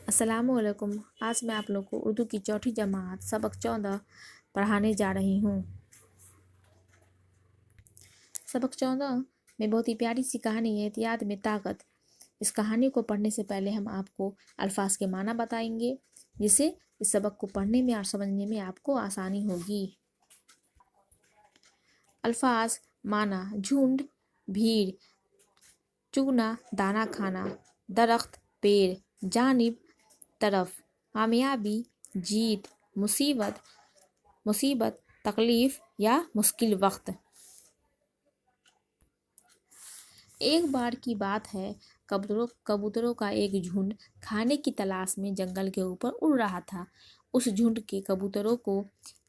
अस्सलाम वालेकुम। आज मैं आप लोग को उर्दू की चौथी जमात सबक 14 पढ़ाने जा रही हूँ। सबक 14 में बहुत ही प्यारी सी कहानी है, एहतियात में ताकत। इस कहानी को पढ़ने से पहले हम आपको अल्फाज के माना बताएंगे, जिससे इस सबक को पढ़ने में और समझने में आपको आसानी होगी। अल्फाज माना: झुंड, भीड़, चुगना, दाना खाना, दरख्त, पेड़, जानिब, तरफ, कामयाबी, जीत, मुसीबत, तकलीफ या मुश्किल वक्त। एक बार की बात है, कबूतरों का एक झुंड खाने की तलाश में जंगल के ऊपर उड़ रहा था। उस झुंड के कबूतरों को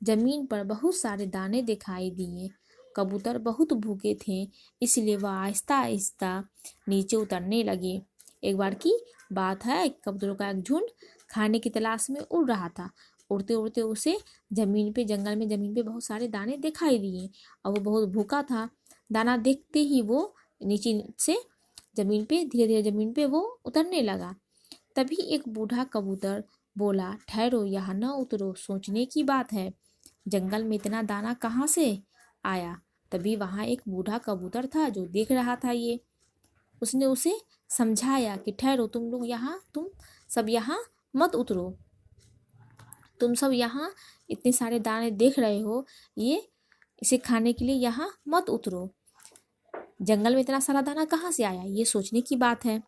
जमीन पर बहुत सारे दाने दिखाई दिए। कबूतर बहुत भूखे थे, इसलिए वह आहिस्ता आहिस्ता नीचे उतरने लगे। एक बार की बात है, कबूतरों का एक झुंड खाने की तलाश में उड़ रहा था। उड़ते उड़ते उसे जंगल में जमीन पे बहुत सारे दाने दिखाई दिए और वो बहुत भूखा था। दाना देखते ही वो नीचे से धीरे धीरे जमीन पे वो उतरने लगा। तभी एक बूढ़ा कबूतर बोला, ठहरो, यहाँ न उतरो, सोचने की बात है। जंगल में इतना दाना कहाँ से आया? तभी वहाँ एक बूढ़ा कबूतर था जो देख रहा था ये। उसने उसे समझाया कि ठहरो, तुम सब यहाँ मत उतरो। तुम सब यहाँ इतने सारे दाने देख रहे हो, इसे खाने के लिए यहाँ मत उतरो। जंगल में इतना सारा दाना कहाँ से आया, ये सोचने की बात है।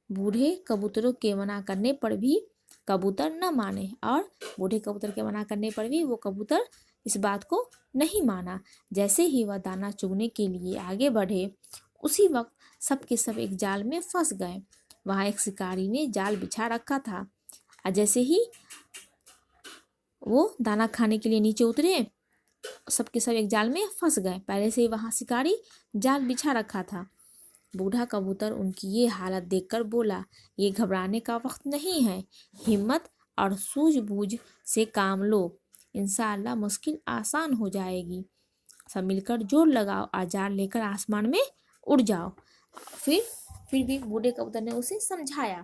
बूढ़े कबूतरों के मना करने पर भी कबूतर न माने, और बूढ़े कबूतर के मना करने पर भी वो कबूतर इस बात को नहीं माना। जैसे ही वह दाना चुगने के लिए आगे बढ़े, उसी वक्त सब के सब एक जाल में फंस गए। वहाँ एक शिकारी ने जाल बिछा रखा था, और जैसे ही वो दाना खाने के लिए नीचे उतरे, सब के सब एक जाल में फंस गए। पहले से ही वहाँ शिकारी जाल बिछा रखा था। बूढ़ा कबूतर उनकी ये हालत देखकर बोला, ये घबराने का वक्त नहीं है, हिम्मत और सूझबूझ से काम लो, इंशाअल्लाह मुश्किल आसान हो जाएगी। सब मिलकर जोर लगाओ और जाल लेकर आसमान में उड़ जाओ। फिर भी बूढ़े कबूतर ने उसे समझाया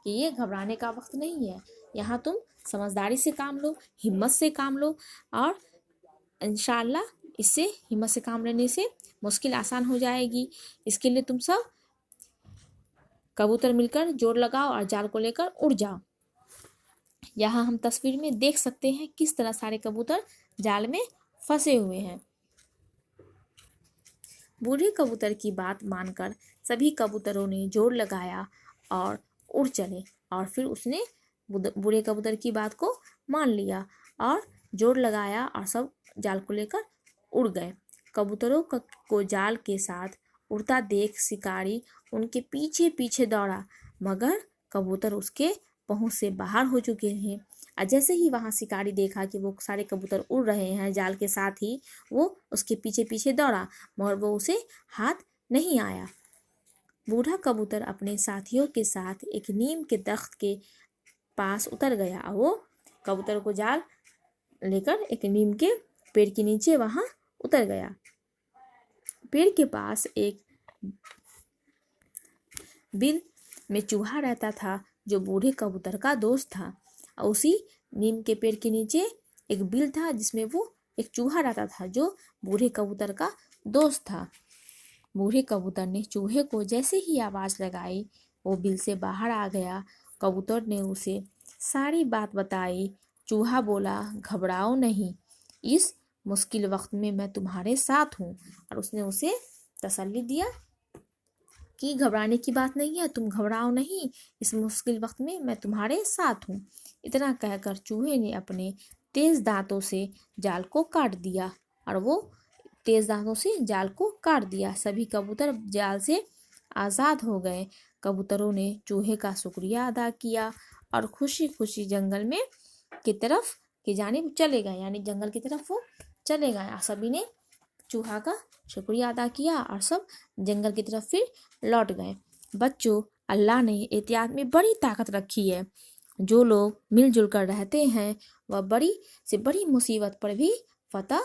कि ये घबराने का वक्त नहीं है, यहाँ तुम समझदारी से काम लो, हिम्मत से काम लो, और इंशाअल्लाह इससे हिम्मत से काम लेने से मुश्किल आसान हो जाएगी। इसके लिए तुम सब कबूतर मिलकर जोर लगाओ और जाल को लेकर उड़ जाओ। यहाँ हम तस्वीर में देख सकते हैं किस तरह सारे कबूतर जाल में फंसे हुए हैं। बूढ़े कबूतर की बात मानकर सभी कबूतरों ने जोर लगाया और उड़ चले, और फिर उसने बूढ़े कबूतर की बात को मान लिया और जोर लगाया और सब जाल को लेकर उड़ गए। कबूतरों को जाल के साथ उड़ता देख शिकारी उनके पीछे पीछे दौड़ा, मगर कबूतर उसके पहुंच से बाहर हो चुके हैं। और जैसे ही वहां शिकारी देखा कि वो सारे कबूतर उड़ रहे हैं जाल के साथ ही, वो उसके पीछे पीछे दौड़ा, मगर वो उसे हाथ नहीं आया। बूढ़ा कबूतर अपने साथियों के साथ एक नीम के दरख्त के पास उतर गया और वो कबूतर को जाल लेकर एक नीम के पेड़ के नीचे वहां उतर गया। पेड़ के पास एक बिल में चूहा रहता था जो बूढ़े कबूतर का दोस्त था। और उसी नीम के पेड़ के नीचे एक बिल था जिसमें वो एक चूहा रहता था जो बूढ़े कबूतर का दोस्त था। बूढ़े कबूतर ने चूहे को जैसे ही आवाज़ लगाई, वो बिल से बाहर आ गया। कबूतर ने उसे सारी बात बताई। चूहा बोला, घबराओ नहीं, इस मुश्किल वक्त में मैं तुम्हारे साथ हूँ। और उसने उसे तसल्ली दिया कि घबराने की बात नहीं है, तुम घबराओ नहीं, इस मुश्किल वक्त में मैं तुम्हारे साथ हूँ। इतना कहकर चूहे ने अपने तेज दांतों से जाल को काट दिया, और वो तेज दांतों से जाल को काट दिया। सभी कबूतर जाल से आज़ाद हो गए। कबूतरों ने चूहे का शुक्रिया अदा किया और खुशी खुशी जंगल में की जानिब चले गए, यानी जंगल की तरफ वो चले गए। सभी ने चूहा का शुक्रिया अदा किया और सब जंगल की तरफ फिर लौट गए। बच्चों, अल्लाह ने एहतियात में बड़ी ताकत रखी है। जो लोग मिलजुल कर रहते हैं वह बड़ी से बड़ी मुसीबत पर भी फतह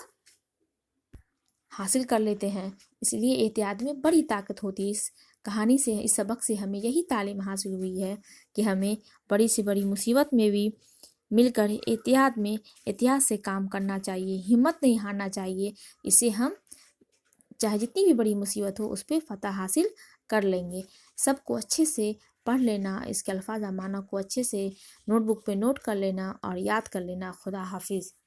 हासिल कर लेते हैं। इसलिए एहतियात में बड़ी ताकत होती है। इस کہانی سے، اس سبق سے ہمیں یہی تعلیم حاصل ہوئی ہے کہ ہمیں بڑی سے بڑی مصیبت میں بھی مل کر احتیاط سے کام کرنا چاہیے، ہمت نہیں ہارنا چاہیے۔ اس سے ہم چاہے جتنی بھی بڑی مصیبت ہو اس پہ فتح حاصل کر لیں گے۔ سب کو اچھے سے پڑھ لینا، اس کے الفاظ اور معنی کو اچھے سے نوٹ بک پہ نوٹ کر لینا اور یاد کر لینا۔ خدا حافظ۔